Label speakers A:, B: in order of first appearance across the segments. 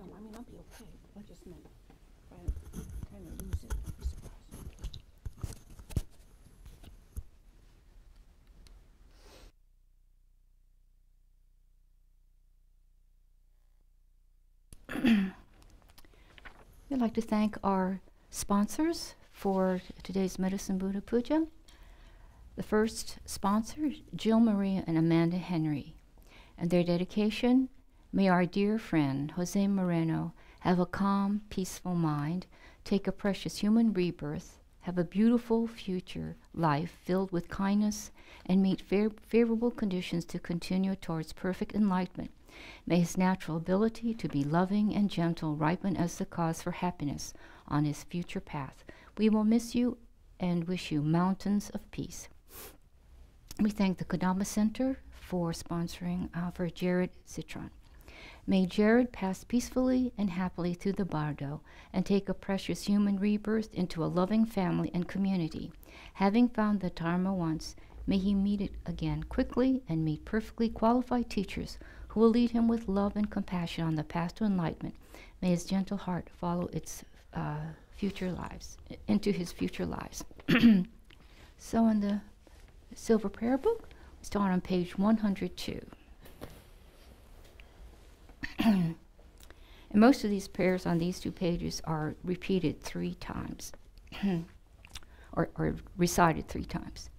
A: No, I mean, I'll be okay. I just meant if I kind of lose it, I'll be
B: surprised. We'd like to thank our sponsors for today's Medicine Buddha Puja. The first sponsor, Jill Maria and Amanda Henry. And their dedication, may our dear friend, Jose Moreno, have a calm, peaceful mind, take a precious human rebirth, have a beautiful future life filled with kindness, and meet favorable conditions to continue towards perfect enlightenment. May his natural ability to be loving and gentle ripen as the cause for happiness on his future path. We will miss you and wish you mountains of peace. We thank the Kadampa Center for sponsoring for Jared Citron. May Jared pass peacefully and happily through the bardo and take a precious human rebirth into a loving family and community. Having found the Dharma once, may he meet it again quickly and meet perfectly qualified teachers who will lead him with love and compassion on the path to enlightenment. May his gentle heart follow its future lives, into his future lives. So in the Silver Prayer Book, we start on page 102. And most of these prayers on these two pages are repeated 3 times, or recited 3 times.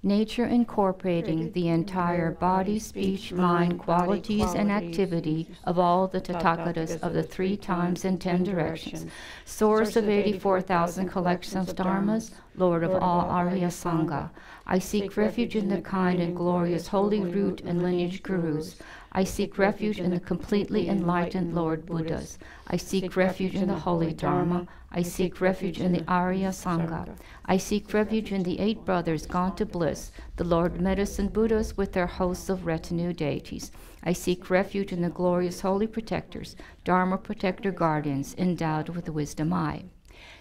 B: Nature incorporating the entire body, speech, mind, qualities, and activity of all the Tathagatas of the 3 times and 10 directions, source of 84,000 collections of dharmas, Lord of all Arya Sangha. I seek refuge in the kind and glorious holy root and lineage gurus. I seek refuge in the completely enlightened Lord Buddhas. I seek refuge in the holy Dharma. I seek refuge in the Arya Sangha. I seek refuge in the 8 brothers gone to bliss, the Lord Medicine Buddhas with their hosts of retinue deities. I seek refuge in the glorious holy protectors, Dharma protector guardians, endowed with the wisdom eye.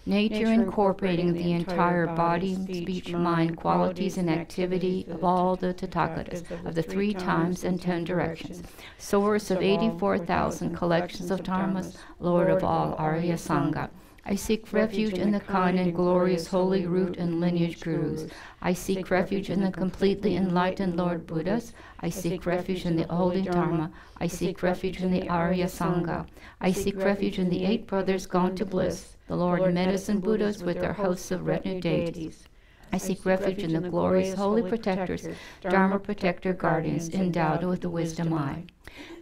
B: Nature incorporating the entire body, speech, mind, qualities, and activity of all the Tathagatas of the 3 times and 10 directions, source of 84,000 collections of dharmas, Lord of all Arya Sangha. I seek refuge in the kind and glorious holy root and lineage gurus. I seek refuge in the completely enlightened Lord Buddhas. I seek refuge in the holy Dharma. I seek refuge in the Arya Sangha. I seek refuge in the 8 brothers gone to bliss, the Lord Medicine Buddhas with their hosts of retinue deities. I seek refuge in the glorious holy protectors, Dharma protector guardians, endowed with the wisdom eye.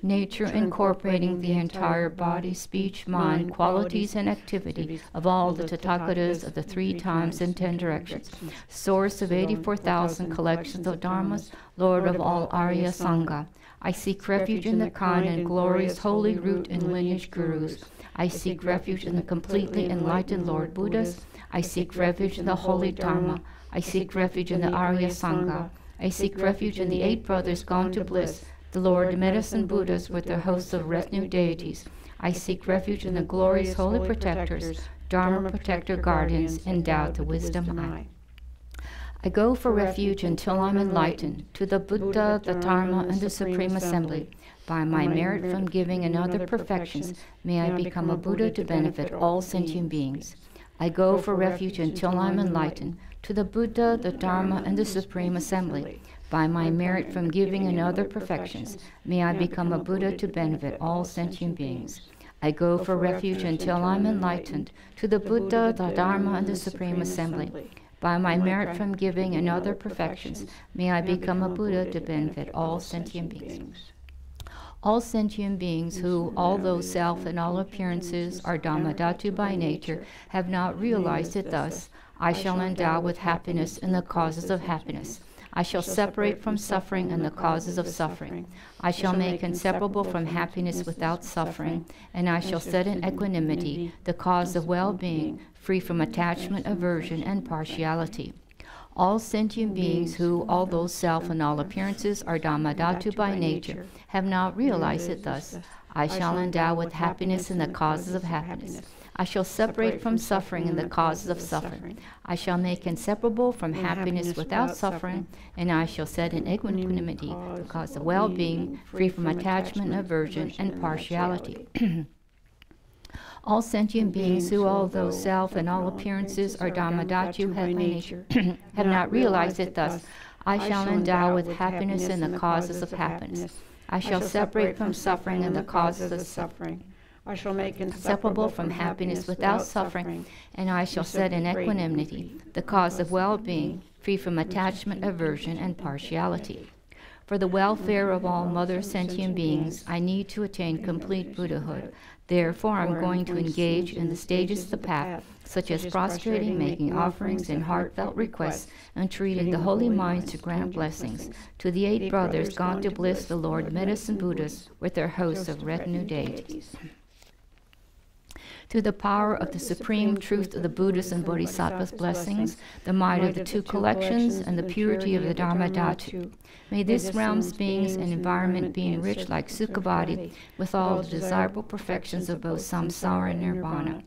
B: Nature incorporating the entire body, speech, mind, qualities, and activity of all the Tathagatas of the 3 times and 10 directions, source of 84,000 collections of dharmas, Lord of all Arya Sangha. I seek refuge in the kind and glorious holy root and lineage gurus. I seek refuge in the completely enlightened Lord Buddhas. I seek refuge in the holy Dharma. I seek refuge in the Arya Sangha. I seek refuge in the 8 brothers gone to bliss, the Lord Medicine Buddhas with their hosts of retinue deities. I seek refuge in the glorious holy protectors, Dharma protector guardians, endowed with wisdom eye. I go for refuge until I'm enlightened, to the Buddha, the Dharma, and the Supreme Assembly. By my merit from giving and other perfections, may I become a Buddha to benefit all sentient beings. I go for refuge until I'm enlightened, to the Buddha, the Dharma, and the Supreme Assembly. By my merit from giving and other perfections, may I become a Buddha to benefit all sentient beings. I go for refuge until I'm enlightened, to the Buddha, the Dharma, and the Supreme Assembly. By my merit from giving and other perfections, may I become a Buddha to benefit all sentient beings. All sentient beings who, although self and all appearances are Dhammadhatu by nature, have not realized it thus, I shall endow with happiness and the causes of happiness. I shall separate from suffering and the causes of suffering. I shall make inseparable from happiness without suffering, and I shall set in equanimity the cause of well-being, free from attachment, aversion, and partiality. All sentient beings who, although self and all appearances are Dhammadhatu by nature, have not realized it thus, I shall endow with happiness and the causes of happiness. I shall separate from suffering and the causes of suffering. I shall make inseparable from happiness without suffering, and I shall set in equanimity the cause of well-being, free from attachment, aversion, and partiality. All sentient beings who, although self and all appearances are Dharmadhatu, head by nature, have not realized it thus, I shall endow with happiness and the causes of happiness. I shall separate from suffering and the causes of suffering.
A: I shall make
B: inseparable from happiness without suffering, and I shall set in equanimity the cause of well-being, free from attachment, aversion, and partiality. For the welfare of all mother sentient beings, I need to attain complete Buddhahood. Therefore, I'm going to engage in the stages of the path, such as prostrating, making offerings and heartfelt requests, entreating the holy minds to grant blessings. To the 8 brothers gone to bliss, the Lord Medicine Buddhas with their hosts of retinue deities. Through the power of the supreme truth of the Buddhas and Bodhisattvas' blessings, the might of the 2 collections, and the purity of the Dharmadhatu, may this realm's beings and environment be enriched like Sukhavati with all the desirable perfections of both samsara and nirvana.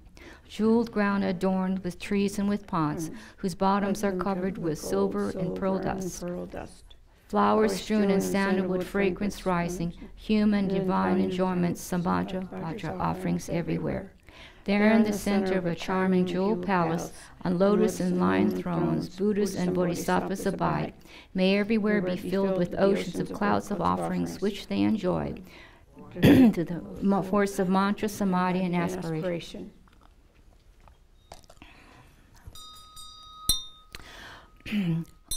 B: Jeweled ground adorned with trees and with ponds, whose bottoms are covered with silver and pearl dust. Flowers strewn and sandalwood fragrance rising, human divine enjoyments, sambhaja, vajra offerings everywhere. There in the center of a charming jeweled palace, on lotus and lion thrones, Buddhas and Bodhisattvas abide. May everywhere be filled with oceans of clouds of offerings which they enjoy, to the force of mantra, samadhi, and aspiration.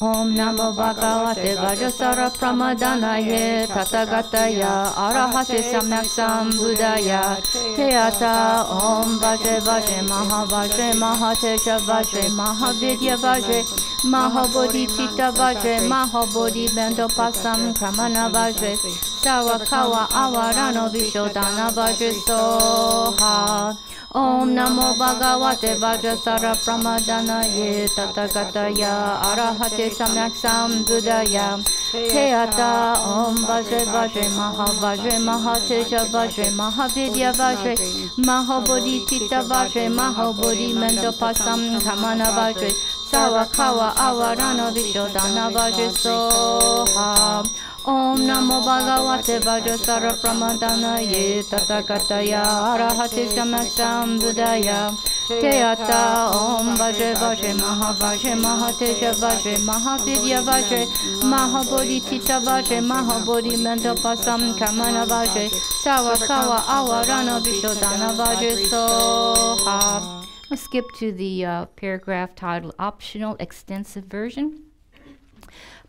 B: Om Namo Bhagavate Vajrasara Pramadanaye Tathagataya Arahate Samyak Sambuddhaya Teata Om Vajre Vajre Mahavajre Mahateja Vajre Mahavidya Vajre Mahabodhicitta Vajre Mahabodhi Bendopasam Pramana Vajre Sawakawa Avarano Vishodhana Vajre Soha. Om Namo Bhagavate Vajrasara Pramadanaye Tathagataya Arahate Samyak Sambuddhaya Teata Om Vajre Vajre Mahavajre Mahateja Vajre Mahavidya Vajre Mahabodhicitta Vajre Mahabodhi Mendopasam Kamana Vajre Sawakawa Avarano Vishodhana Vajre Soha. Om Namo Bhagavate Vajrasara Pramadanaye Tathagataya Arahate Samyak Sambuddhaya Teata Om Vajre Vajre Mahavajre Mahateja Vajre Mahavidya Vajre Mahabodhicitta Vajre Mahabodhi Mendopasam Kamana Vajre Sawakawa Avarana Vishodhana Vajre Soha. Let's skip to the paragraph titled Optional Extensive Version.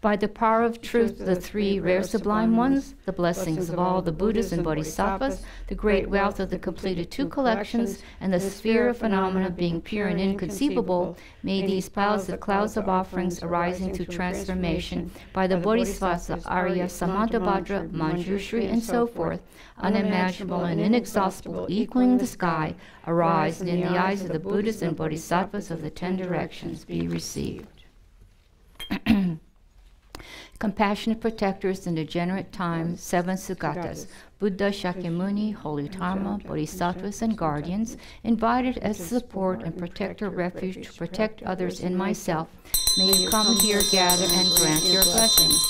B: By the power of truth, the 3 rare sublime ones, the blessings of all the Buddhas and Bodhisattvas, the great wealth of the completed 2 collections, and the sphere of phenomena being pure and inconceivable, may these piles of clouds of offerings arising through transformation by the Bodhisattvas, Arya, Samantabhadra, Manjushri, and so forth, unimaginable and inexhaustible, equaling the sky, arise, and in the eyes of the Buddhas and Bodhisattvas of the 10 directions be received. Compassionate protectors in degenerate time, 7 Sugatas, Buddha, Shakyamuni, Holy Dharma, Bodhisattvas, and guardians, invited as support and protector refuge to protect others and myself, may you come here, gather, and grant your blessings.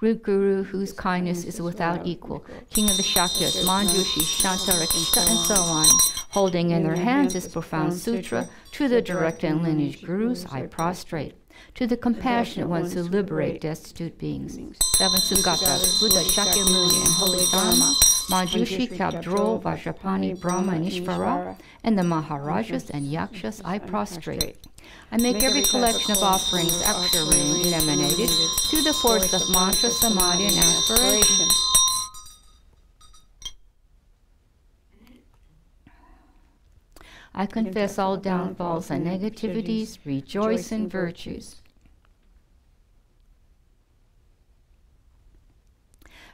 B: Root Guru, whose kindness is without equal, King of the Shakyas, Manjushri, Shantarakshita, and so on, holding in their hands this profound sutra, to the direct and lineage gurus I prostrate. To the compassionate ones who liberate destitute beings, 7 Sugatas, Buddha, Shakyamuni, and Holy Dharma, Manjushri, Kabdrol, Vajrapani, Brahma, and Ishvara, and the Maharajas and Yakshas I prostrate. I make every collection of offerings actually eliminated through the force of mantra, samadhi, and aspiration. I confess all downfalls and negativities, rejoice in virtues.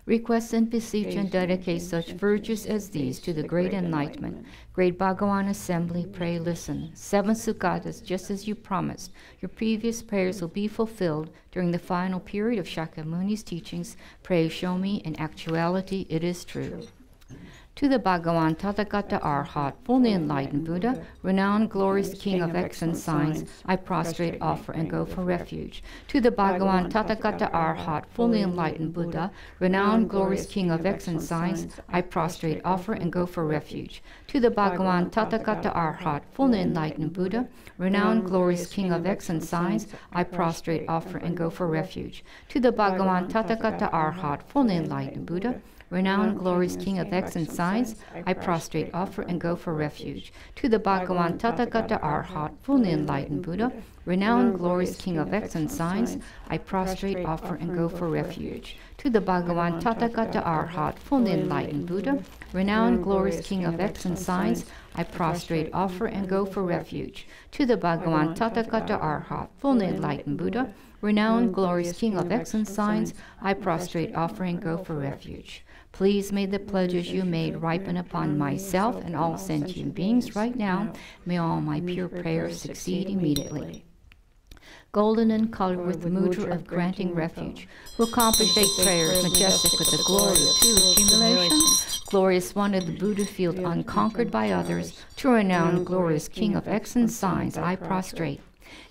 B: Request and beseech and dedicate such virtues as these to the great enlightenment. Great Bhagavan Assembly, pray listen. 7 Sugatas, just as you promised, your previous prayers will be fulfilled during the final period of Shakyamuni's teachings. Pray show me in actuality it is true. To the Bhagavan Tathagata Arhat, fully enlightened Buddha, renowned, glorious King of excellent signs, I prostrate, offer, and go for refuge. To the Bhagavan Tathagata Arhat, fully enlightened Buddha, renowned, glorious King of excellent signs, I prostrate, offer, and go for refuge. To the Bhagavan Tathagata Arhat, fully enlightened Buddha, renowned, glorious King of excellent signs, I prostrate, offer, and go for refuge. To the Bhagavan Tathagata Arhat, fully enlightened Buddha, renowned, glorious King of excellent signs, I prostrate, offer, and go for refuge. To the Bhagavan Tathagata Arhat, fully enlightened Buddha, renowned, glorious King of excellent signs, I prostrate, offer, and go for refuge. To the Bhagavan Tathagata Arhat, fully enlightened Buddha, renowned, glorious King of excellent signs, I prostrate, offer, and go for refuge. To the Bhagavan Tathagata Arhat, fully enlightened Buddha, renowned, glorious King of excellent signs, I prostrate, offer, and go for refuge. Please may the pledges you made ripen upon myself and all sentient beings right now. May all my pure prayers succeed immediately. Golden in color with the mudra of granting refuge, who accomplish 8 prayers, majestic with the glory of 2 accumulation, glorious one of the Buddha field, unconquered by others, to renowned, glorious King of excellent signs, I prostrate.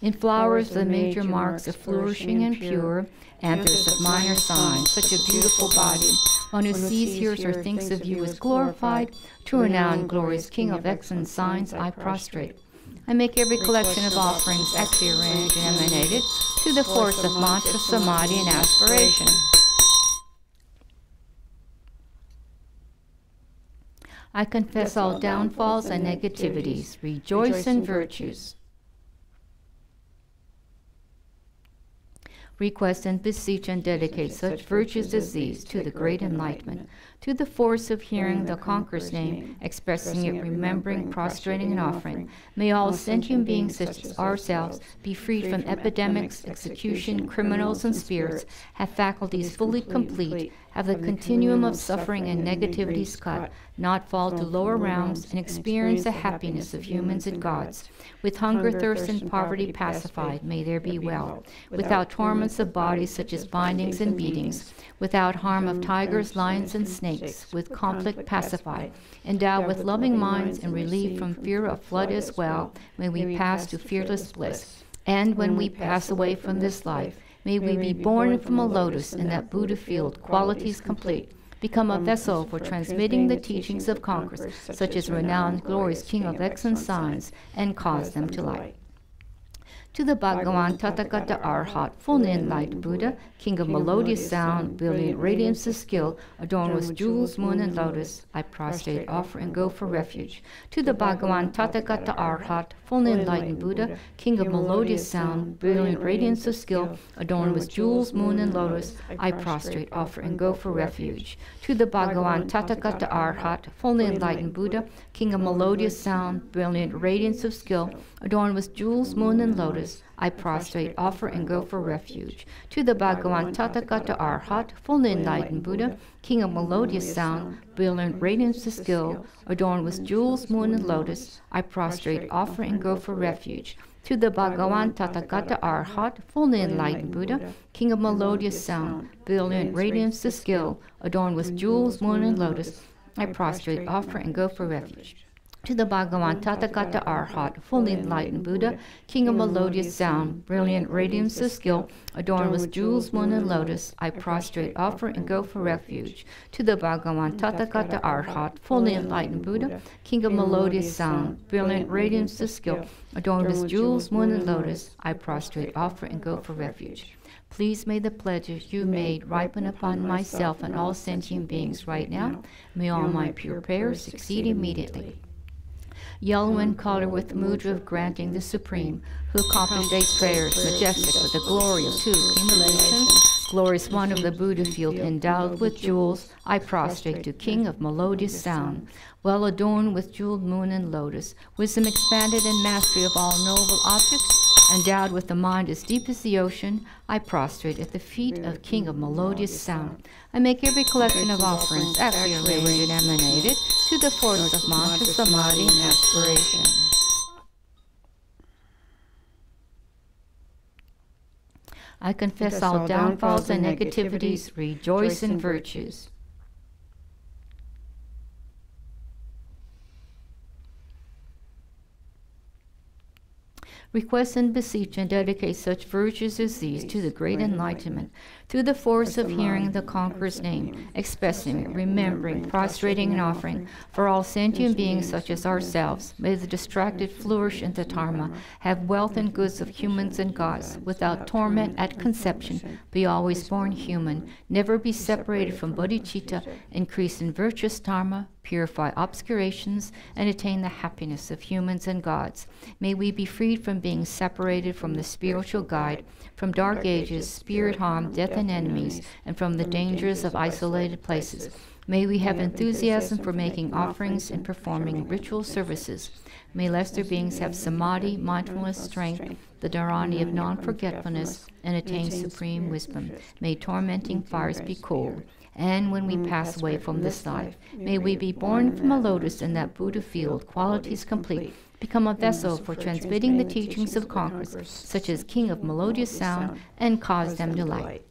B: In flowers, the major marks of flourishing and pure, anthers of minor signs, such a beautiful body. One who sees, hears, or thinks of you is glorified. To renowned, glorious King of excellent signs, I prostrate. I make every collection of offerings actually arranged and emanated to the force of mantra, samadhi, and aspiration. I confess all downfalls and negativities. Rejoice in virtues. Request and beseech and dedicate such virtues as these to the great enlightenment, to the force of hearing the conqueror's name, expressing it, remembering, prostrating, and offering. May all sentient beings such as ourselves be freed from epidemics, execution, criminals, and spirits, have faculties fully complete, have the continuum of suffering and negativities cut, not fall to lower realms, and experience the happiness of humans and gods. With hunger, thirst, and poverty pacified, may there be well. Without torments of bodies such as bindings and beatings, without harm of tigers, lions, and snakes, with conflict pacified, endowed with loving minds and relieved from fear of flood as well, may we pass to fearless bliss. And when we pass away from this life, may we be born from a lotus in that Buddha field, qualities complete, become a vessel for transmitting the teachings of conquerors, such as renowned, glorious King of excellent signs, and cause them to light. To the Bhagavan Tathagata Arhat, fully enlightened Buddha, King of melodious sound, brilliant radiance of skill, adorned with jewels, moon, and lotus, I prostrate, offer, and go for refuge. To the Bhagavan Tathagata Arhat, fully enlightened Buddha, King of melodious sound, brilliant radiance of skill, adorned with jewels, moon, and lotus, I prostrate, offer, and go for refuge. To the Bhagavan Tathagata Arhat, fully enlightened Buddha, King of melodious sound, brilliant radiance of skill, adorned with jewels, moon, and lotus, I prostrate, offer, and go for refuge. To the Bhagavan Tathagata Arhat, fully enlightened Buddha, King of melodious sound, brilliant radiance of skill, adorned with jewels, moon, and lotus, I prostrate, offer, and go for refuge. To the Bhagavan Tathagata Arhat, fully enlightened Buddha, King of melodious sound, brilliant radiance of skill, adorned with jewels, moon, and lotus, I prostrate, offer, and go for refuge. To the Bhagavan Tathagata Arhat, fully enlightened Buddha, King of melodious sound, brilliant radiance of skill, adorned with jewels, moon, and lotus, I prostrate, offer, and go for refuge. To the Bhagavan Tathagata Arhat, fully enlightened Buddha, King of melodious sound, brilliant radiance of skill, adorned with jewels, moon, and lotus, I prostrate, offer, and go for refuge. Please may the pledges you made ripen upon myself and all sentient beings right now. May all my pure prayers succeed immediately. Yellow in color with the mudra of granting the Supreme, who accomplished 8 prayers, majestic with the glory of 2 accumulations, glorious one of the Buddha field, endowed with jewels, I prostrate to King of melodious sound, well adorned with jeweled moon and lotus, wisdom expanded and mastery of all noble objects, endowed with a mind as deep as the ocean, I prostrate at the feet of King of melodious sound. I make every collection of offerings actually arranged and emanated to the force of mantra, samadhi, and aspiration. I confess all downfalls and negativities, rejoice in virtues. Request and beseech and dedicate such virtues as these to the great enlightenment, through the force of hearing the conqueror's name, expressing it, remembering, prostrating, and offering, for all sentient beings such as ourselves. May the distracted flourish in the Dharma, have wealth and goods of humans and gods, without torment at conception, be always born human, never be separated from bodhicitta, increase in virtuous Dharma, purify obscurations, and attain the happiness of humans and gods. May we be freed from being separated from the spiritual guide, from dark ages, spirit harm, death, and enemies, and from the dangers of isolated places. May we have enthusiasm for making offerings and performing ritual services. May lesser beings have samadhi, mindfulness, strength, the dharani of non-forgetfulness, and attain supreme wisdom. May tormenting fires be cooled. And when we pass away from this life, may we be born from a lotus in that Buddha field, qualities complete, become a vessel for transmitting the teachings of conquerors, such as King of Melodious Sound, and cause them delight.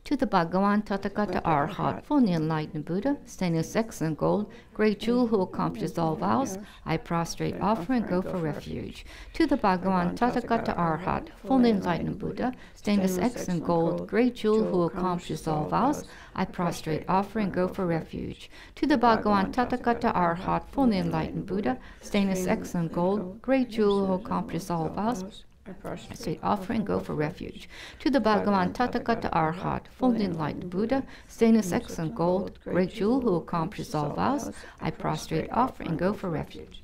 B: To the Bhagavan Tathagata Arhat, fully enlightened Buddha, stainless excellent gold, great jewel who accomplishes all vows, I prostrate, offer, and go for refuge. To the Bhagavan Tathagata Arhat, fully enlightened Buddha, stainless excellent gold, great jewel who accomplishes all vows, I prostrate, offer, and go for refuge. To the Bhagavan Tathagata Arhat, fully enlightened Buddha, stainless excellent gold, great jewel who accomplishes all vows, I prostrate, offer, and go for refuge. To the Bhagavan Tathagata Arhat, fully enlightened Buddha, stainless excellent gold, great jewel who accomplishes all vows, I prostrate, offer, and go for refuge.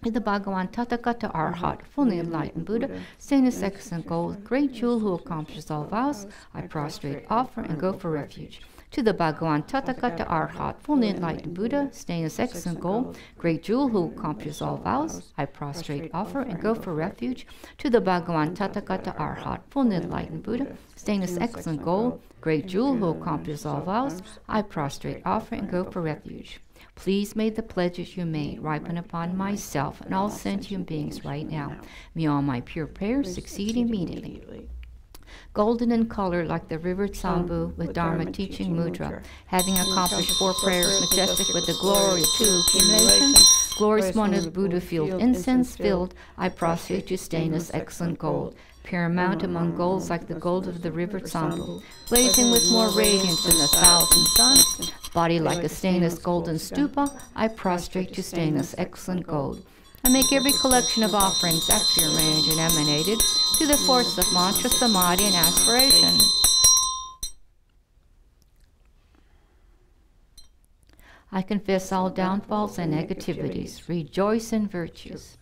B: To the Bhagavan Tathagata Arhat, fully enlightened Buddha, stainless excellent gold, great jewel who accomplishes all vows, I prostrate, offer, and go for refuge. To the Bhagavan Tathagata Arhat, fully enlightened Buddha, stainless excellent gold, great jewel who accomplishes all vows, I prostrate, offer, and go for refuge. To the Bhagavan Tathagata Arhat, fully enlightened Buddha, stainless excellent gold, great jewel who accomplishes all vows, I prostrate, offer, and go for refuge. Please may the pledges you made ripen upon myself and all sentient beings right now. May all my pure prayers succeed immediately. Golden in color like the river Tsambu with Dharma teaching mudra, having accomplished 4 prayers majestic with the glory of 2 accumulation, glorious one of the Buddha field, incense filled, I prostrate to stainless excellent gold, paramount among golds like the gold of the river Tsambu, blazing with more radiance than 1,000 suns, body like a stainless golden stupa, I prostrate to stainless excellent gold. I make every collection of offerings actually arranged and emanated to the force of mantra, samadhi, and aspiration. I confess all downfalls and negativities. Rejoice in virtues.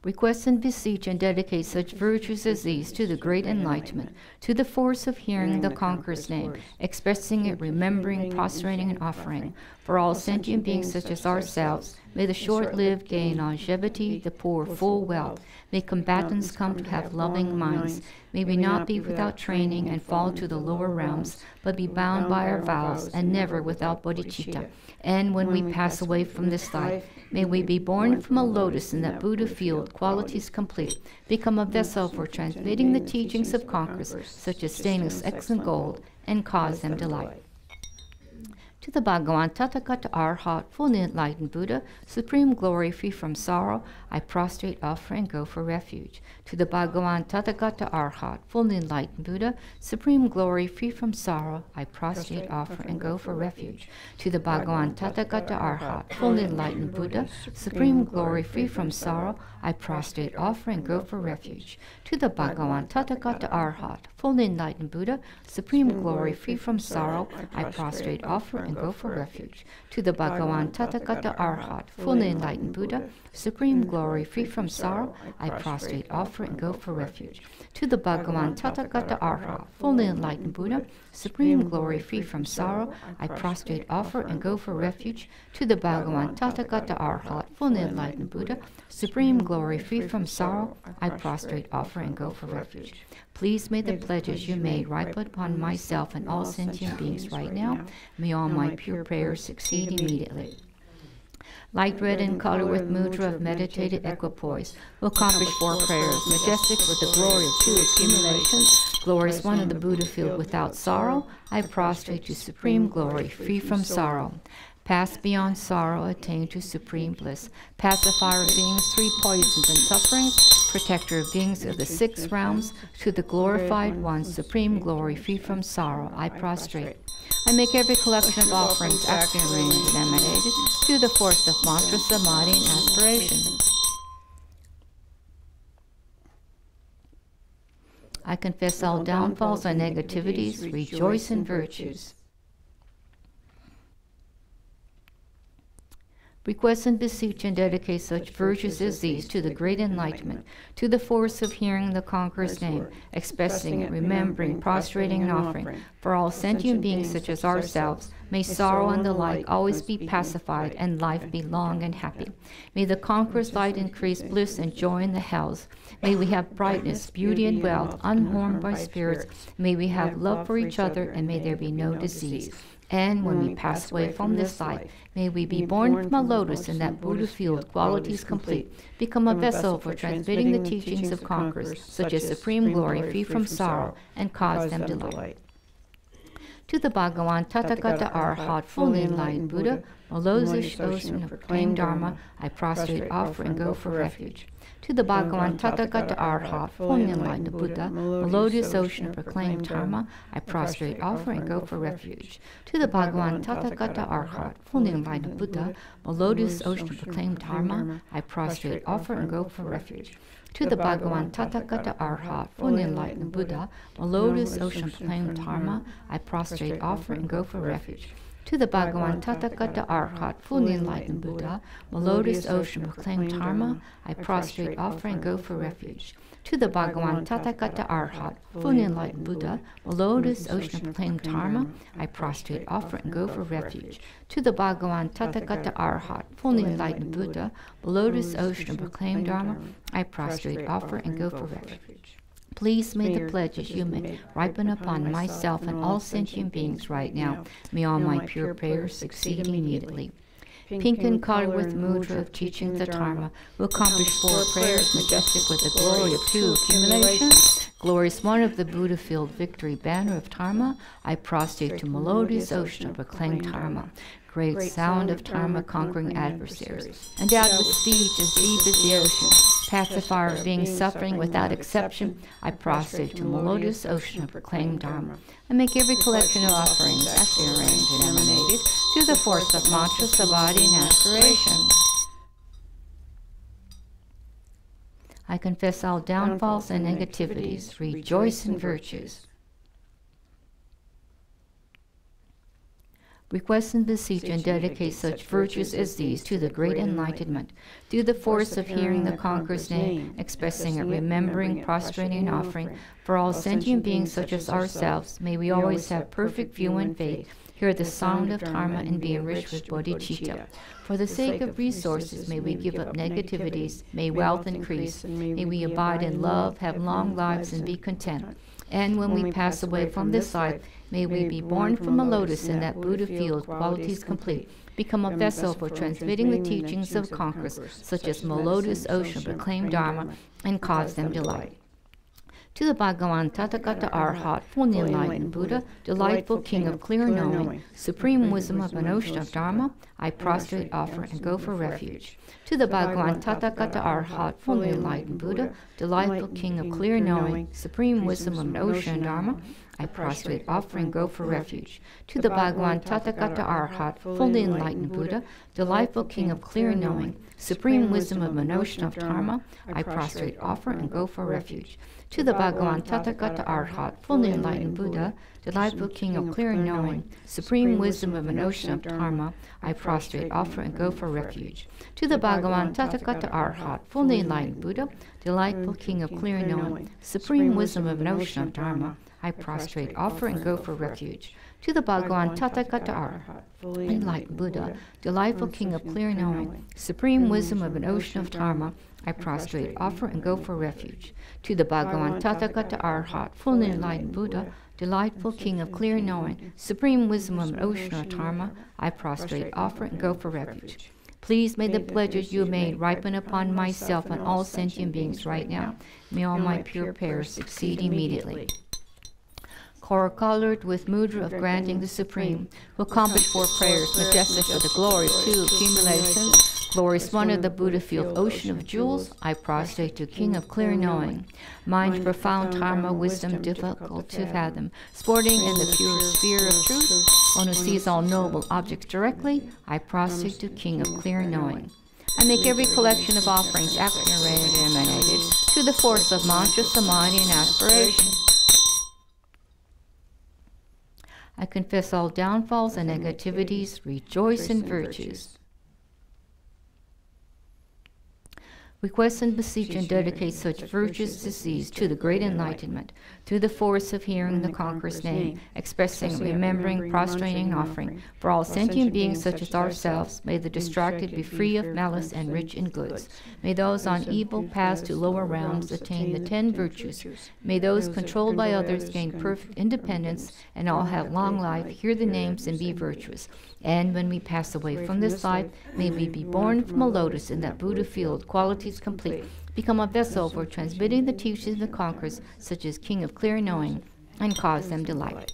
B: Request and beseech and dedicate such virtues as these to the great enlightenment, to the force of hearing the conqueror's name, expressing it, remembering, prostrating, and offering. For all sentient beings such as ourselves, may the short-lived gain longevity, the poor full wealth. May combatants come to have loving minds. May we not be without training and fall to the lower realms, but be bound by our vows and never without bodhicitta. And when we pass away from this life, may we be born from a lotus in that Buddha field, qualities complete, become a vessel for transmitting the teachings of conquerors, such as stainless excellent gold, and cause them delight. To the Bhagavan Tathagata Arhat, fully enlightened Buddha, supreme glory free from sorrow, I prostrate, offer, and go for refuge. To the Bhagavan Tathagata Arhat, fully enlightened Buddha, supreme glory free from sorrow, I prostrate, offer, and go for refuge. To the Bhagavan Tathagata Arhat, fully enlightened Buddha, supreme glory free from sorrow, I prostrate, offer, and go for refuge. To the Bhagavan Tathagata Arhat, fully enlightened Buddha, supreme glory free from sorrow, I prostrate, offer, and go for refuge. To the Bhagavan Tathagata Arhat, fully enlightened Buddha, supreme glory free from sorrow, I prostrate, offer, and go for refuge. To the Bhagavan Tathagata Arhat, fully enlightened Buddha, supreme glory free from sorrow, I prostrate, offer, and go for refuge. To the Bhagavan Tathagata Arhat, fully enlightened Buddha, supreme glory free from sorrow, I prostrate, offer, and go for refuge. Please may the pledges you made ripen upon myself and all sentient beings right now. May all my pure prayers succeed immediately. Light red in color with mudra of meditated equipoise, will accomplish 4 prayers, majestic with the glory of 2 accumulations, glorious one of the Buddha field without sorrow, I prostrate to supreme glory, free from sorrow. pass beyond sorrow, attain to supreme bliss. Pacifier of beings, three poisons and sufferings, protector of beings of the six realms, to the glorified one, supreme glory, free from sorrow, I prostrate. I make every collection of offerings, acting, arranged, and emanated through the force of mantra, samadhi, and aspiration. I confess all downfalls and negativities, rejoice in virtues. Request and beseech and dedicate such virtues as these to the great enlightenment, to the force of hearing the conqueror's name, expressing it, remembering, prostrating, and offering. For all sentient beings such as ourselves, may sorrow and the like always be pacified, and life be long and happy. May the conqueror's light increase bliss and joy in the hells. May we have brightness, beauty, and wealth, unharmed by spirits. May we have love for each other, and may there be no disease. And when we pass away from this life, may we be born from a lotus in that Buddha field, qualities complete, become a vessel for transmitting the teachings of conquerors, such as supreme glory, free from sorrow, and cause them delight. To the Bhagavan Tathagata Arhat, fully enlightened Buddha, a lotus ocean of proclaimed Dharma, I prostrate, offer, and go for refuge. To the Bhagavan Tathagata Arhat, fully enlightened Buddha, a lotus ocean of proclaimed Dharma, I prostrate, offer, and go for refuge. To the Bhagavan Tathagata Arhat, fully enlightened Buddha, a lotus ocean of proclaimed Dharma, I prostrate, offer, and go for refuge. To the Bhagavan Tathagata Arhat, fully enlightened Buddha, a lotus ocean of proclaimed Dharma, I prostrate, offer, and go for refuge. To the Bhagavan Tathagata Arhat, fully enlightened Buddha, a lotus ocean of proclaimed Dharma, I prostrate, offer, and go for refuge. To the Bhagavan Tathagata Arhat, fully enlightened Buddha, a lotus ocean of proclaimed Dharma, I prostrate, offer, and go for refuge. To the Bhagavan Tathagata Arhat, fully enlightened Buddha, a lotus ocean of proclaimed Dharma, I prostrate, offer, and go for refuge. Please may the pledges you make ripen upon myself and all sentient beings right now. May all my pure prayers succeed immediately. Pink in color with mudra of teaching the Dharma, will accomplish 4 prayers majestic with the glory of 2 accumulation. Glorious one of the Buddha-filled victory banner of Dharma, I prostrate to melodious ocean of proclaimed Dharma. Great sound of Dharma conquering adversaries. Endowed with speech as deep as the ocean, pacifier of being suffering without exception, I prostrate to melodious ocean of proclaimed Dharma. I make every collection of offerings, actually arranged and emanated, through the force of mantra, samadhi, and aspiration. I confess all downfalls and negativities, rejoice in virtues. Request and beseech and dedicate such virtues as these to the great enlightenment, through the force of hearing the conqueror's name, expressing it, remembering, prostrating, and offering. For all sentient beings such as ourselves, may we always have perfect view and faith, hear the sound of Dharma, and be enriched with bodhicitta. For the sake of resources, may we give up negativities, may wealth increase, may we abide in love, have long lives, and be content. And when we pass away from this life, may we be born from a lotus in that Buddha field, qualities complete, become a vessel for transmitting the teachings of conquerors, such as melodious ocean proclaimed Dharma, and cause them delight. To the Bhagavan Tathagata Arhat, fully enlightened Buddha, delightful King of clear knowing, supreme wisdom of an ocean of Dharma, I prostrate, offer, and go for refuge. To the Bhagavan Tathagata Arhat, fully enlightened Buddha, delightful King of clear knowing, supreme wisdom of an ocean of Dharma, I prostrate, offer, and go for refuge. To the Bhagavan Tathagata Arhat, fully enlightened Buddha, delightful King of clear knowing, supreme wisdom of an ocean of Dharma, I prostrate, offer, and go for refuge. To the Bhagavan Tathagata Arhat, fully enlightened Buddha, delightful King of clear knowing, supreme wisdom of an ocean of Dharma, I prostrate, offer, and go for refuge. To the Bhagavan Tathagata Arhat, fully enlightened Buddha, delightful King of clear knowing, supreme wisdom of an ocean of Dharma, I prostrate, offer, and go for refuge. To the Bhagavan Tathagata Arhat, fully enlightened Buddha, delightful King of clear knowing, supreme wisdom of an ocean of Dharma, I prostrate, offer, and go for refuge. To the Bhagavan Tathagata Arhat, fully enlightened Buddha, delightful King of clear knowing, supreme wisdom of an ocean of Dharma, I prostrate, offer, and go for refuge. Please may the pledges you made ripen upon myself and all sentient beings right now. May all my pure prayers succeed immediately. colored with mudra of granting the supreme, who accomplished 4 prayers, majestic for the glory of 2 accumulations, glorious one of the Buddha field, ocean of jewels, I prostrate to King of clear knowing, mind profound dharma, wisdom difficult to fathom, sporting in the pure sphere of truth, one who sees all noble objects directly, I prostrate to King of clear knowing. I make every collection of offerings accelerated and emanated to the force of mantra, samadhi, and aspiration. I confess all downfalls and negativities, rejoice in virtues. Request and beseech and dedicate such virtuous disease to the great enlightenment, through the force of hearing the conqueror's name, expressing, remembering, prostrating, and offering. For all sentient beings such as ourselves, may the distracted be free of malice and rich in goods. May those on evil paths to lower realms attain the 10 virtues. May those controlled by others gain perfect independence, and all have long life, hear the names, and be virtuous. And when we pass away from this life, may we be born from a lotus in that Buddha field, qualities complete, become a vessel for transmitting the teachings of the conquerors, such as King of clear knowing, and cause them delight.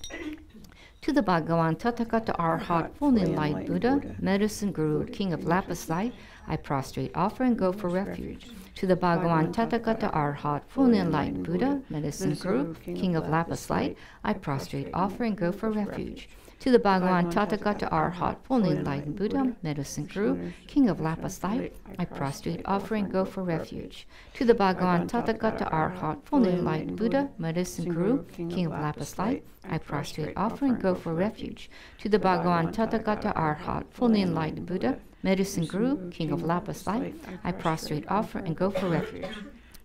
B: To the Bhagavan Tathagata Arhat, fully enlightened Buddha, medicine guru, King of lapis light, I prostrate, offer, and go for refuge. To the Bhagavan Tathagata Arhat, fully enlightened Buddha, medicine guru, King of lapis light, I prostrate, offer, and go for refuge. To the Bhagavan Tathagata Arhat, fully enlightened Buddha, medicine guru, King of lapis light, I prostrate, offer, and go for refuge. To the Bhagavan Tathagata Arhat, fully enlightened Buddha, medicine guru, King of lapis light, I prostrate, offer, and go for refuge. To the Bhagavan Tathagata Arhat, fully enlightened Buddha, medicine guru, King of lapis light, I prostrate, offer, and go for refuge.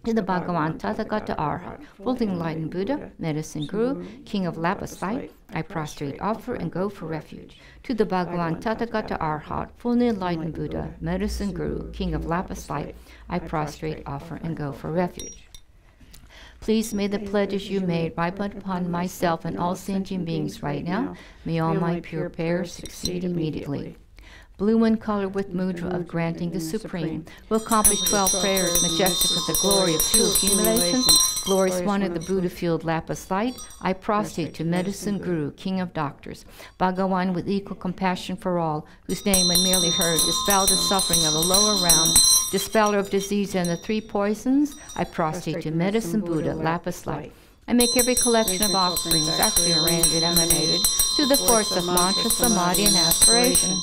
B: To the Bhagavan Tathagata Arhat, fully enlightened Buddha, medicine guru, King of lapis light, I prostrate, offer, and go for refuge. To the Bhagavan Tathagata Arhat, fully enlightened Buddha, medicine guru, King of lapis light, I prostrate, offer, and go for refuge. Please may the pledges you made ripe upon myself and all sentient beings right now, may all my pure prayers succeed immediately. Blue in color with mudra of granting the supreme, will accomplish 12 prayers, majestic of the glory of 2 accumulations, glorious one of the Buddha field lapis light, I prostrate to medicine guru, King of doctors, Bhagawan with equal compassion for all, whose name when merely heard dispelled the suffering of the lower realm, dispeller of disease and the 3 poisons, I prostrate to medicine Buddha, lapis light. I make every collection of offerings, actually arranged and emanated, to the force of mantra, samadhi, and aspiration.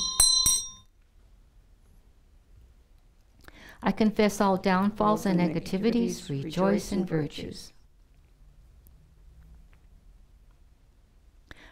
B: I confess all downfalls and negativities, rejoice in virtues.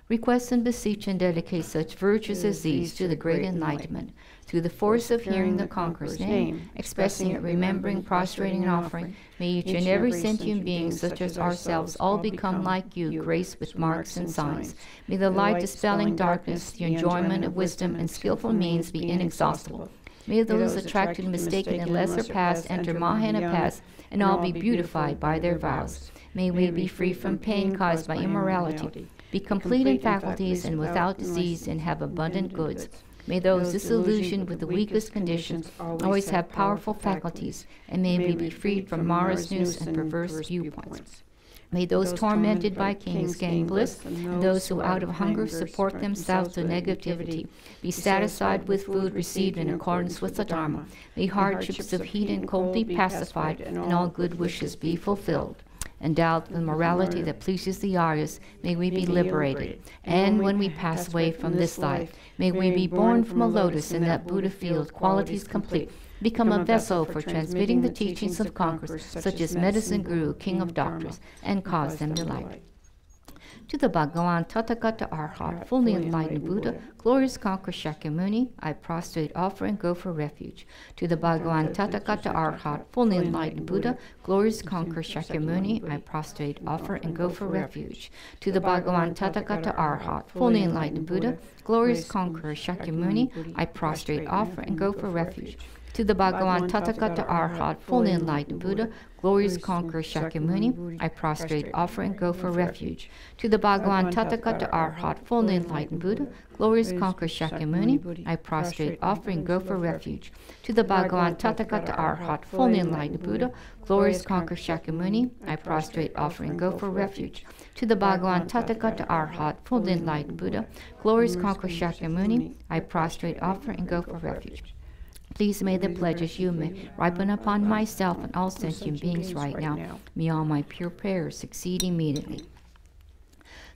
B: Request and beseech and dedicate such virtues as these to the great enlightenment, through the force of hearing the conqueror's name, expressing it, remembering, prostrating, and offering. May each and every sentient being, such as ourselves, all become like you, graced with marks and signs. May the light dispelling darkness, the enjoyment of wisdom and skillful means be inexhaustible. May those attracted, mistaken, and lesser paths enter Mahana paths, and all be beautified by their vows. May we be free from pain caused by immorality, be complete in faculties and without disease, and have abundant goods. May those disillusioned with the weakest conditions always have powerful faculties, and may we be freed from Mara's noose and perverse viewpoints. May those tormented by kings gain bliss, and those who out of hunger support themselves to negativity be satisfied with food received in accordance with the Dharma. May hardships of heat and cold be pacified, and all good wishes be fulfilled. Endowed with morality that pleases the Aryas, may we be liberated. And when we pass away from this life, may we be born from a lotus in that Buddha field, qualities complete, become a vessel for transmitting the teachings of conquerors, such as medicine guru, King of doctors, and cause them delight. To the Bhagavan Tathagata Arhat, fully enlightened Buddha, glorious conqueror Shakyamuni, I prostrate, offer, and go for refuge. To the Bhagavan Tathagata Arhat, fully enlightened Buddha, glorious conqueror Shakyamuni, I prostrate, offer, and go for refuge. To the Bhagavan Tathagata Arhat, fully enlightened Buddha, glorious conqueror Shakyamuni, I prostrate, offer, and go for refuge. To the Bhagavan Tathagata Arhat, fully enlightened Buddha, glorious conqueror Shakyamuni, I prostrate, offer, and go for refuge. To the Bhagavan Tathagata Arhat, fully enlightened Buddha, glorious conqueror Shakyamuni, I prostrate, offer, and go for refuge. To the Bhagavan Tathagata Arhat, fully enlightened Buddha, glorious conqueror Shakyamuni, I prostrate, offer, and go for refuge. To the Bhagavan Tathagata Arhat, fully enlightened Buddha, glorious conqueror Shakyamuni, I prostrate, offer, and go for refuge. Please may the pledges you may ripen upon myself and all sentient beings right now. May all my pure prayers succeed immediately.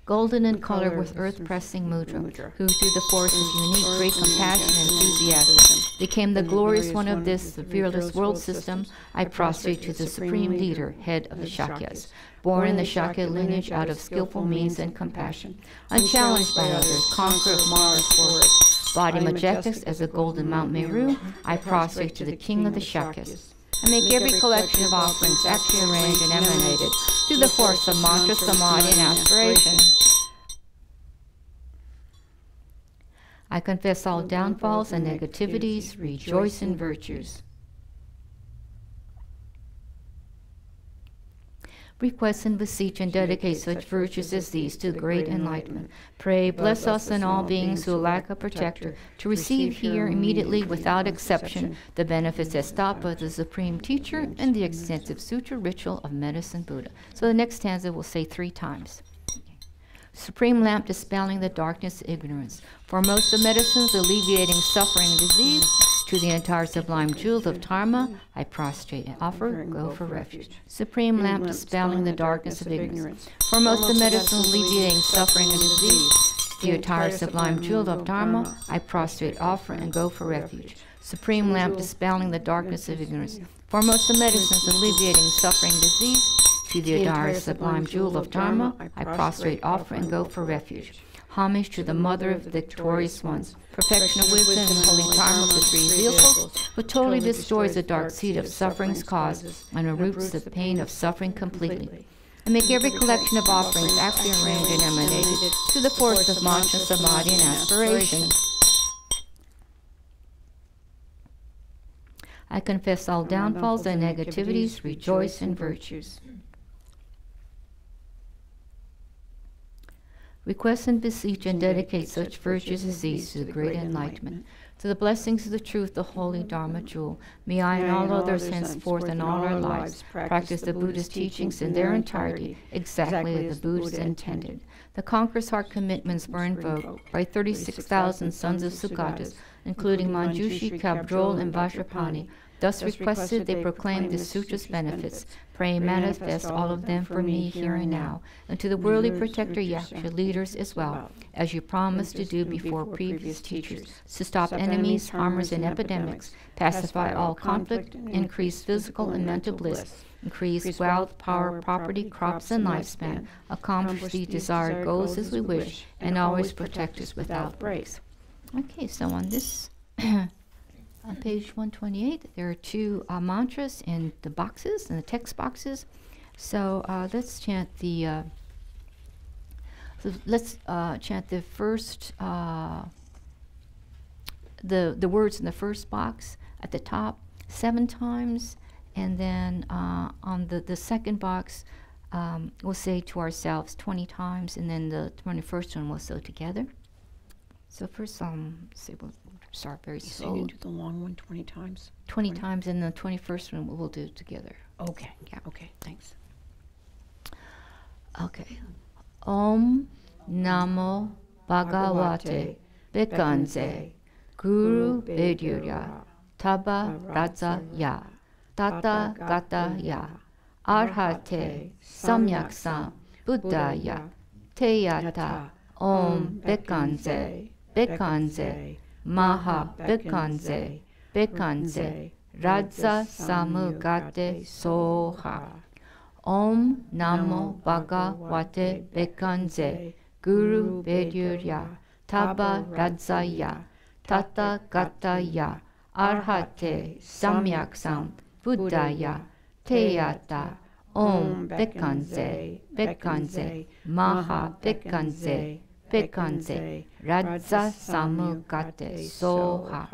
B: Golden in color with earth-pressing mudra, who through the force of unique great compassion and enthusiasm became the glorious one of this, the fearless world system, I prostrate to the supreme leader, head of the Shakyas, born in the Shakya lineage out of skillful means and compassion, unchallenged by others, conqueror of Mara's forest, body majestic as the golden Mount Meru, I prostrate to the king of the Shakyas. I make every collection of offerings actually arranged and emanated through the force of mantra, samadhi, and aspiration. I confess all downfalls and negativities, rejoice in virtues. Request and beseech and dedicate such virtues as these to great enlightenment. Pray, bless us and all beings who lack a protector, to receive here immediately without exception the benefits estapa of the Supreme Teacher and the extensive sutra ritual of Medicine Buddha. So the next stanza we'll say 3 times. Supreme lamp dispelling the darkness of ignorance, foremost of medicines alleviating suffering and disease, to the entire sublime jewels of Dharma, I prostrate and offer, go for refuge. Supreme lamp dispelling the darkness of ignorance, foremost of medicines alleviating suffering and disease, to the entire sublime jewel of Dharma, I prostrate, offer, and go for refuge. Supreme lamp dispelling the darkness of ignorance, foremost of medicines alleviating suffering and disease, to the entire sublime jewel of Dharma, I prostrate, offer, and go for refuge. Homage to the Mother of the victorious ones, perfection of wisdom and holy Dharma of the 3 vehicles, who totally destroys the dark seed of suffering's cause and roots the pain of suffering completely. And make every collection of offerings actually arranged and emanated to the force of mantra, samadhi, and aspiration. I confess all downfalls and negativities, rejoice in virtues. Request and beseech and dedicate such virtues as these to the great enlightenment, to the blessings of the truth, the holy Dharma jewel. May I and all others henceforth in all our lives practice the Buddha's teachings in their entirety, exactly as the Buddha intended. The conqueror's heart commitments were invoked by 36,000 sons of Sugatas, including Manjushri, Kabdrol, and Vajrapani. Thus requested, they proclaimed the sutra's benefits. Pray manifest all of them for me here and now, and to the worldly protector Yaksha leaders as well, as you promised to do before previous teachers, to stop enemies, harmers, and epidemics, pacify all conflict, increase physical and mental bliss, increase wealth, power, property, crops, and lifespan, accomplish the desired goals as we wish, and always protect us without breaks. Okay, so on this on page 128, there are 2 mantras in the boxes, in the text boxes. So let's chant the chant the first the words in the first box at the top 7 times, and then on the second box we'll say to ourselves 20 times, and then the 21st one we'll say together. So first say we'll start very slow.
A: So you can do the long one 20 times?
B: 20 times, and the 21st one we'll do together.
A: Okay.
B: Yeah.
A: Okay, thanks.
B: Okay. Om Namo Bhagavate Bekanze Guru Vedyurya Taba Raza Ya Tata Gata Ya Arhate Samyak Sam Buddhaya Teyata Om Bekanze Bekanze Maha Bekanze Bekanze Raza Samugate Soha. Om Namo Bhagavate Bekanze Guru Vedyurya Taba Radzaya Tata Gataya Arhate Samyak Sam Buddhaya Teyata Om Bekanze Bekanze Maha Bekanze Bekanze Radza Samugate Soha.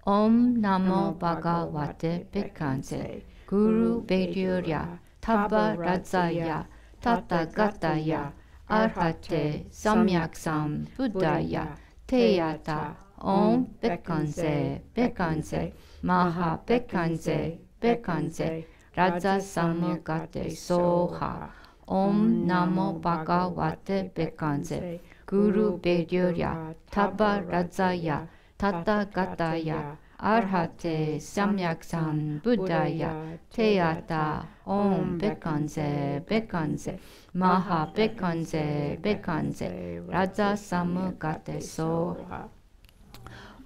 B: Om Namo Bhagavate Bekkanse Guru Vedyurya Taba Radzaya Tathagata Arhate Samyaksam Buddhaya Teyata Om Bekkanse Bekkanse Maha Bekkanse Bekkanse Raja Samugate Soha Om Namo Bhagavate Bekkanse Guru Vedyurya Taba Radzaya Tathagata Arhate Samyaksam Buddhaya Teyata Om Bekkanse Bekkanse Maha Bekkanse Bekkanse Raja Samugate Soha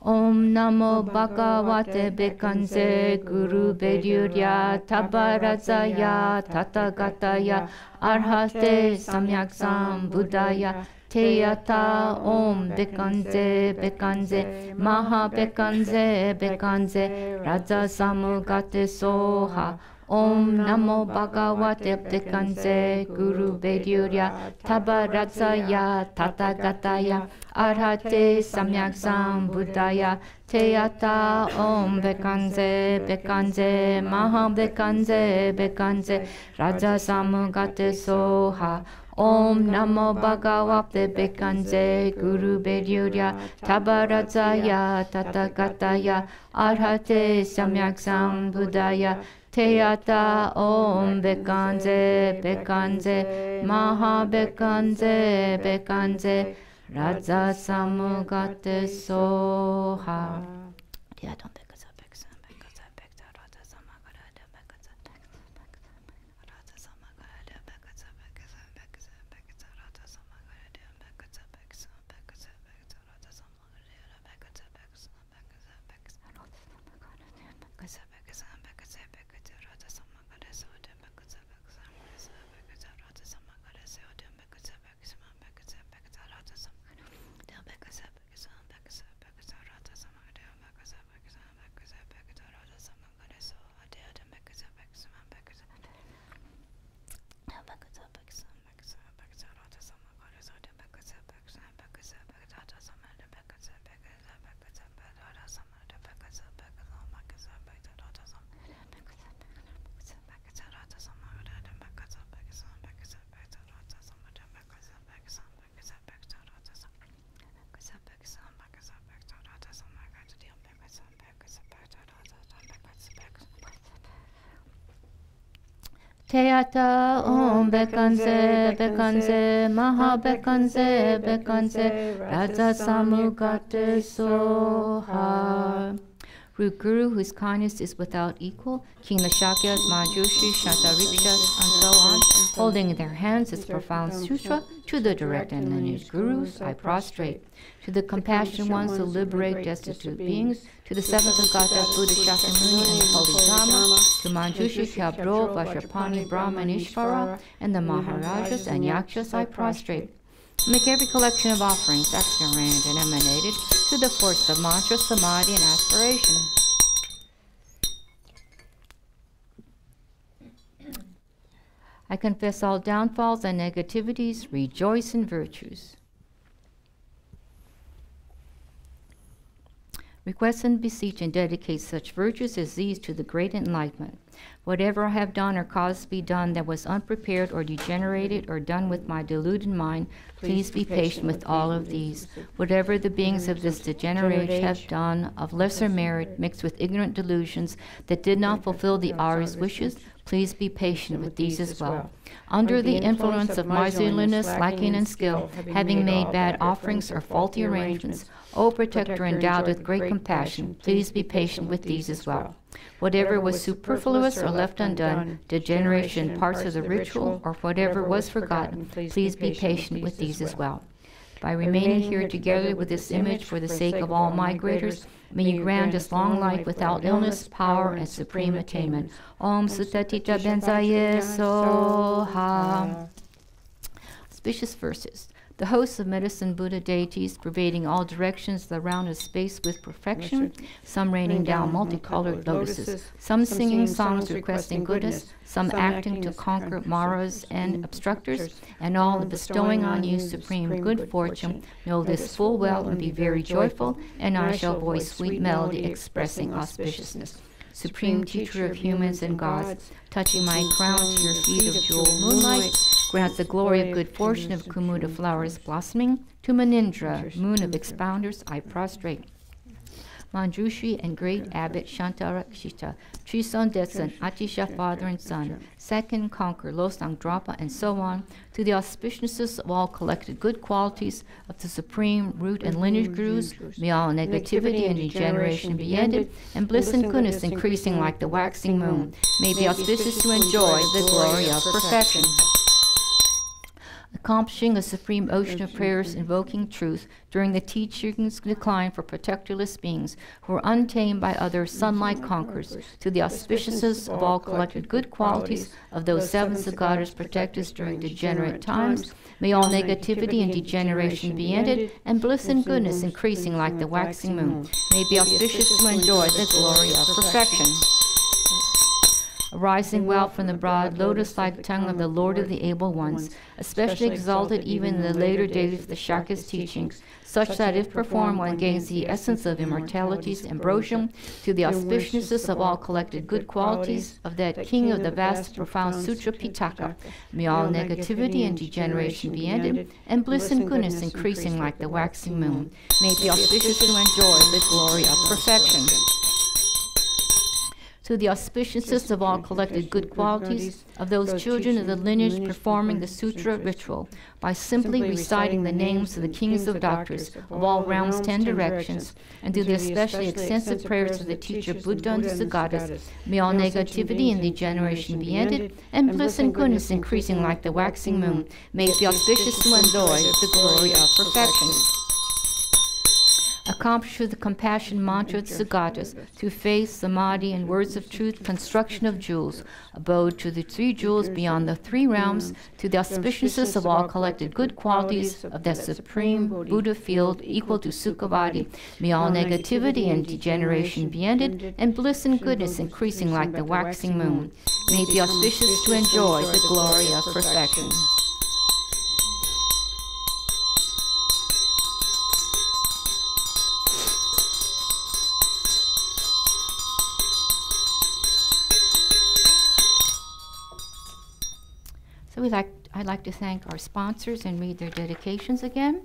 B: Om Namo Bhagavate Bekkanse Guru Vedyurya Tabaradzaya Tathagata Arhate Samyaksam Buddhaya Teyata Om Bekkanse Bekkanse Maha Bekkanse Bekkanse Raja Samugate Soha Om Namo Bhagavate Bekkanse Guru Vedyurya Tabaradzaya Tathagata Arhate Samyaksam Buddhaya Teyata Om Bekkanse Bekkanse Maha Bekkanse Bekkanse Raja Samugate Soha Om Namo Bhagavate Bekkanse Guru Vedyurya Tabaradzaya Tathagata Arhate Samyaksam Buddhaya Teyata Om Bekkanse Bekkanse Maha Bekkanse Bekkanse Raja Samugate Soha. Teyata Om Bekkanse Bekkanse Maha Bekkanse Bekkanse Raja Samugate Soha. Root Guru, whose kindness is without equal, King Shakyas, Manjushri, Shantarikshas, and so on, holding in their hands its profound sutra, to the direct and lineage Gurus I prostrate. To the compassionate ones who liberate destitute beings, to the seventh of goddess Buddha Shakyamuni and the holy Dharma, to Manjushri, Kyabro, Vajrapani, Brahma, and Ishvara, and the Maharajas and Yakshas I prostrate. Make every collection of offerings external and emanated to the force of mantra, samadhi, and aspiration. I confess all downfalls and negativities, rejoice in virtues. Request and beseech and dedicate such virtues as these to the great enlightenment. Whatever I have done or caused to be done that was unprepared or degenerated or done with my deluded mind, please be patient with all of these. Whatever the beings of this degeneration have done of lesser merit mixed with ignorant delusions that did not fulfill the Ari's wishes, please be patient with these as well. Under the influence of miserliness, lacking in skill, having made bad offerings or faulty arrangements, O Protector endowed with great compassion, please be patient with these as well. Whatever was superfluous or left undone, degeneration in parts of the ritual, or whatever was forgotten, please be patient with these as well. By remaining here together with this image for the sake of all migrators, may you grant us long life without illness, power, and supreme attainment. Om Sutatita Benzaye Soha. Auspicious verses. The hosts of medicine Buddha deities pervading all directions of the round of space with perfection, some raining down multicolored lotuses, some singing songs requesting goodness, some acting to conquer maras and obstructors, and all bestowing on you supreme good fortune. Know this full well and be very joyful, and I shall voice sweet melody expressing auspiciousness. Supreme teacher of humans and gods, touching my crown to your feet of jewel moonlight, grant the glory of good fortune of Kumuda flowers blossoming. To Manindra, moon of expounders, I prostrate. Manjushri and great abbot Shantarakshita, Trison Detsan, Atisha, father and son, second conquer, Losang Drapa, and so on, to the auspiciousness of all collected good qualities of the supreme root and lineage gurus, may all negativity and degeneration be ended, and bliss and goodness increasing like the waxing moon, may be auspicious to enjoy the glory of perfection. Accomplishing a supreme ocean of prayers invoking truth during the teaching's decline for protectorless beings who are untamed by other sun-like conquerors, to the auspiciousness of all collected good qualities of those sevenths of goddess protectors during degenerate times, may all negativity and degeneration be ended, and bliss and goodness increasing like the waxing moon, may be auspicious to enjoy the glory of perfection. Arising well from the broad lotus-like tongue of the Lord of the Able Ones, especially exalted even in the later days of the Shaka's teachings, such that if performed one gains the essence of immortality's ambrosium, to the auspiciousness of all collected good qualities of that king of the vast profound Sutra Pitaka, may all negativity and degeneration be ended, and bliss and goodness increasing like the waxing moon, may be auspicious to enjoy the glory of perfection. To the auspiciousness of all collected good qualities of those children of the lineage performing the sutra ritual by simply reciting the names of the kings of doctors of all realms, 10 directions, and to the especially extensive prayers of the teacher Buddha and the goddess, may all negativity and degeneration be ended, and bliss and goodness increasing like the waxing moon, may it be auspicious to enjoy the glory of perfection. Accomplish with the compassion mantra of the Sagatas, through faith, samadhi, and words of truth, construction of jewels, abode to the 3 jewels beyond the 3 realms, to the auspiciousness of all collected good qualities of that supreme Buddha field equal to Sukhavati, may all negativity and degeneration be ended, and bliss and goodness increasing like the waxing moon, may it be auspicious to enjoy the glory of perfection. So I'd like to thank our sponsors and read their dedications again.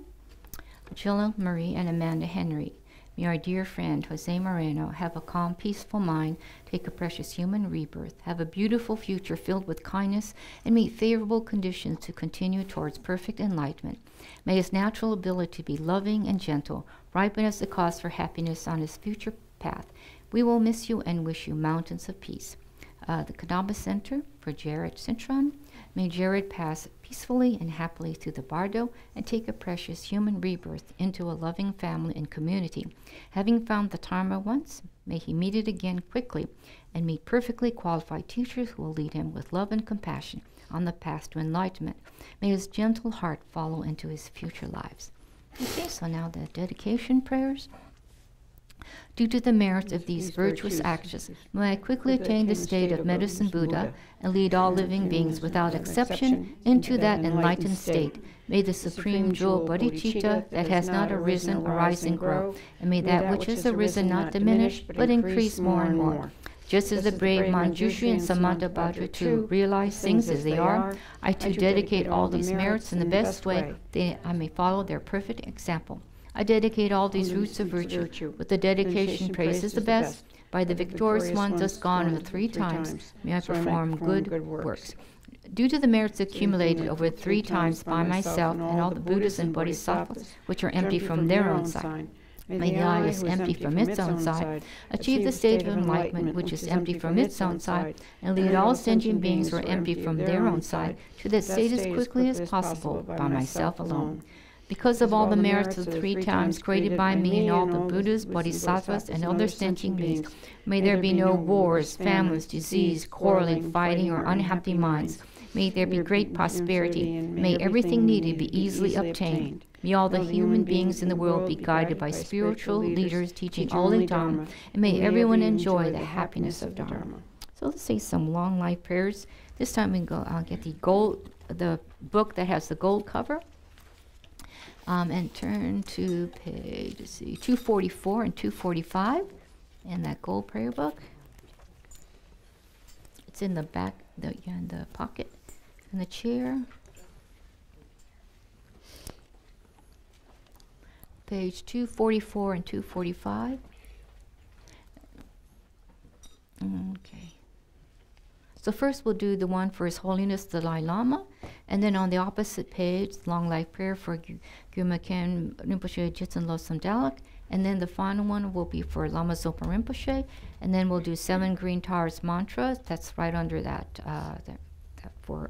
B: Jill Marie and Amanda Henry. May our dear friend Jose Moreno have a calm, peaceful mind, take a precious human rebirth, have a beautiful future filled with kindness, and meet favorable conditions to continue towards perfect enlightenment. May his natural ability be loving and gentle ripen as the cause for happiness on his future path. We will miss you and wish you mountains of peace. The Kadampa Center for Jared Citron. May Jared pass peacefully and happily through the bardo and take a precious human rebirth into a loving family and community. Having found the Dharma once, may he meet it again quickly and meet perfectly qualified teachers who will lead him with love and compassion on the path to enlightenment. May his gentle heart follow into his future lives. Okay, so now the dedication prayers. Due to the merits of these virtuous actions, may I quickly attain the state of medicine Buddha and lead all living beings without exception into that enlightened state. May the supreme jewel bodhicitta that has not arisen arise and grow, and may that which has arisen not diminish but increase more and more. Just as the brave Manjushri and Samantabhadra too realize things as they are, I too dedicate all these merits in the best way that I may follow their perfect example. I dedicate all these roots of virtue with the dedication praises the best. By the victorious one thus gone over 3 times, may I perform good works. Due to the merits accumulated over 3 times by myself and all the Buddhas and Bodhisattvas, which are empty from their own side, may the eye is empty from its own side, achieve the state of enlightenment which is empty from its own side, and lead all sentient beings who are empty from their own side to that state as quickly as possible by myself alone. Because of all the merits of the 3 times created by me and all the Buddhas, Bodhisattvas, and other sentient beings, may there be no wars, famines, disease, quarreling, fighting, or unhappy minds. May there be great prosperity. May everything needed be easily obtained. May all the human beings in the world be guided by spiritual leaders teaching only Dharma. And may everyone enjoy the happiness of Dharma. So let's say some long life prayers. This time we go. I'll get the book that has the gold cover, and turn to page 244 and 245, in that gold prayer book. It's in the back, in the pocket, in the chair. Page 244 and 245. Okay. So first we'll do the one for His Holiness the Dalai Lama, and then on the opposite page, Long Life Prayer for Gyuma Ken Rinpoche Jitsen Losam Dalek, and then the final one will be for Lama Zopa Rinpoche, and then we'll do 7 Green Towers mantras. That's right under that, that for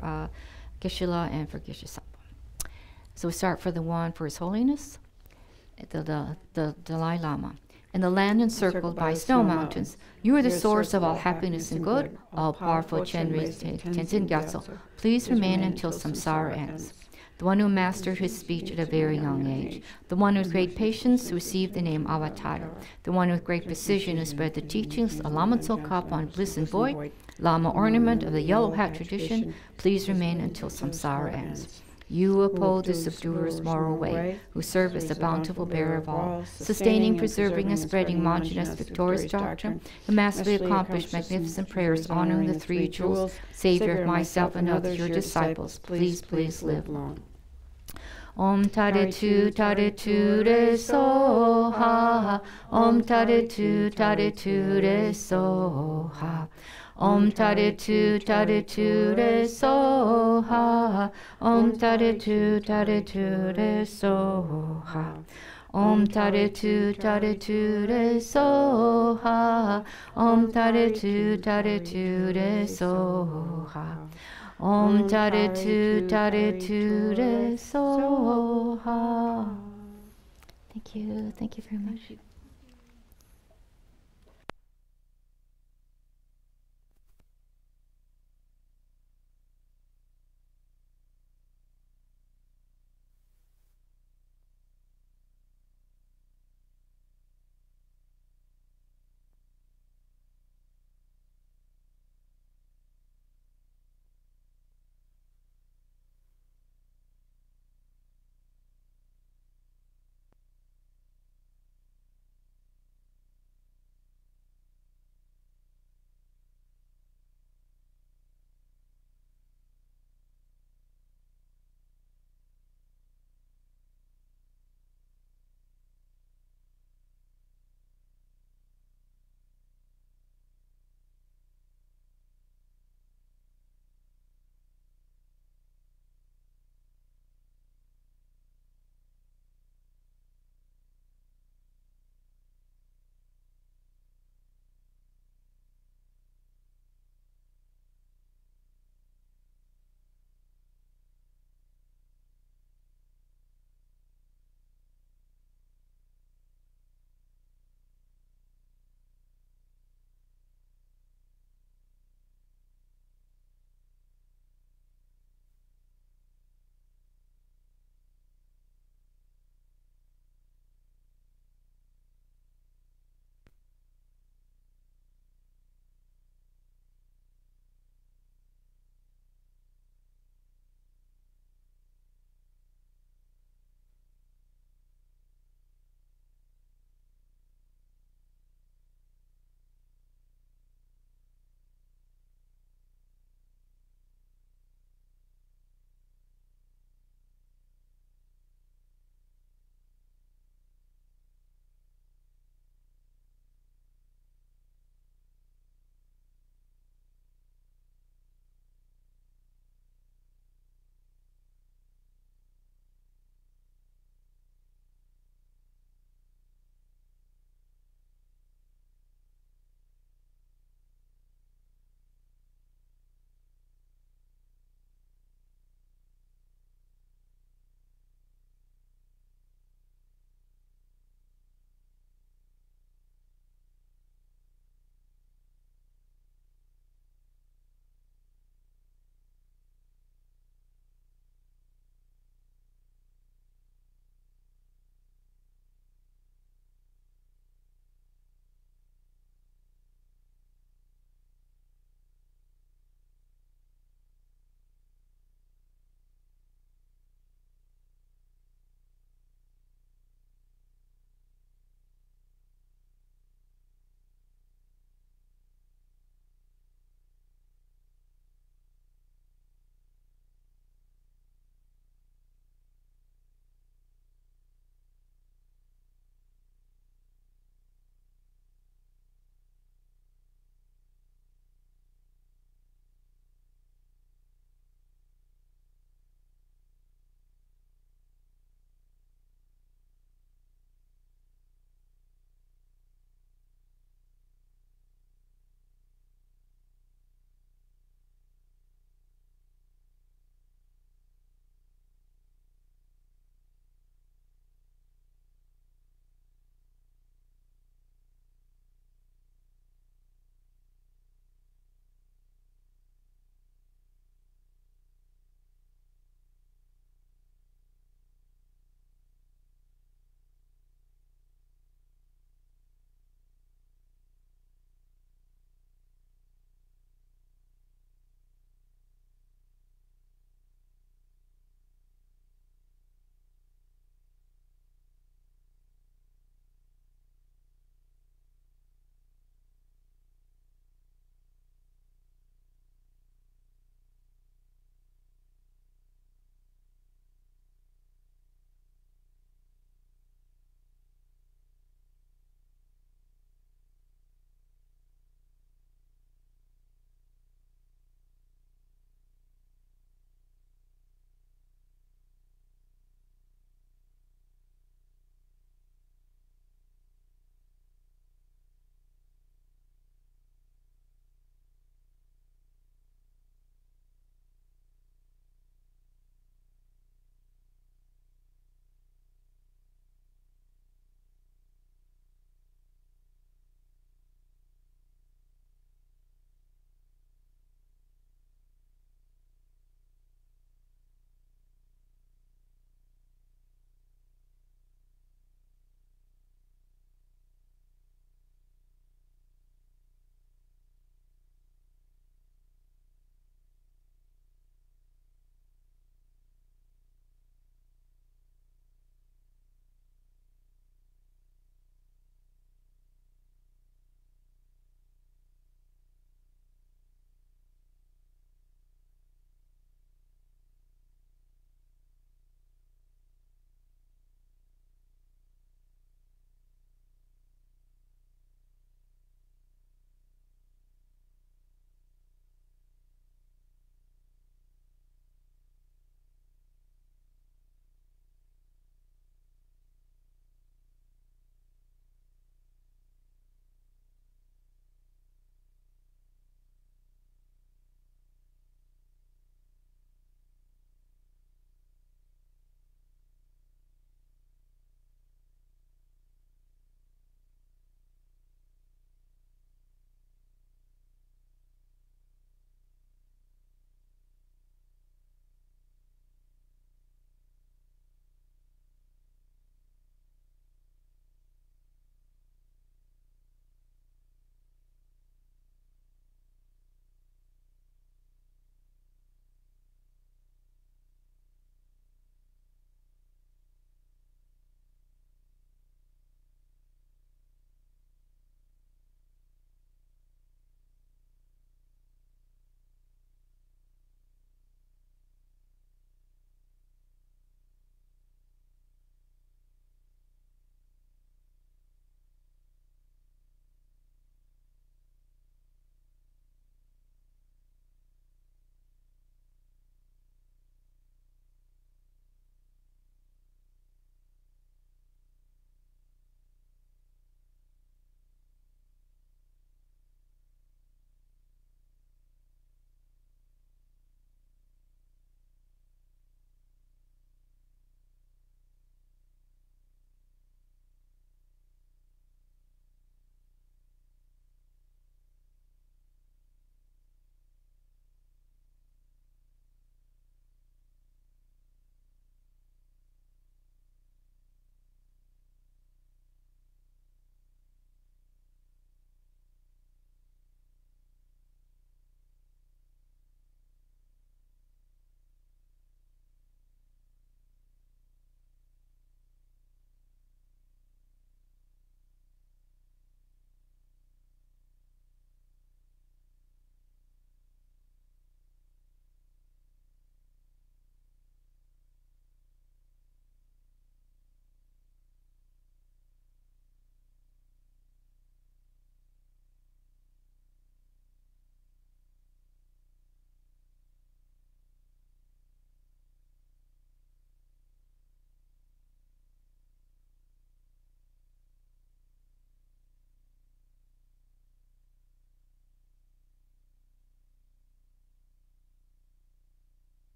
B: Geshe-la and for Geshe-sapa. So we start for the one for His Holiness, the Dalai Lama. In the land encircled by snow mountains, you are the source of all happiness and good, all-powerful Chenri Tenzin Gyatso. Please remain until samsara ends. The one who mastered his speech at a very young age, the one with great patience received the name Avatar, the one with great precision who spread the teachings of Lama Tsongkhapa on bliss and void, Lama ornament of the yellow hat tradition, please remain until samsara ends. You uphold the subduer's moral way, who serve as the bountiful bearer of all, sustaining, preserving, and spreading Manjunath's victorious doctrine, who masterfully accomplished magnificent prayers honoring the 3 jewels, Savior of myself and others, your disciples. Please live long. Om Tare-tu, Tare-tu, Re-so-ha. Om Tare-tu, Tare-tu, Re-so-ha. Om Tare-tu, Tare-tu, Re-so-ha. Om Tare-tu, Tare-tu, Re-so-ha. Om Tare-tu, Tare-tu, Re-so-ha. Om Tare-tu, Tare-tu, Re-so-ha. Om Tare-tu, Tare-tu, Re-so-ha. Thank you very much.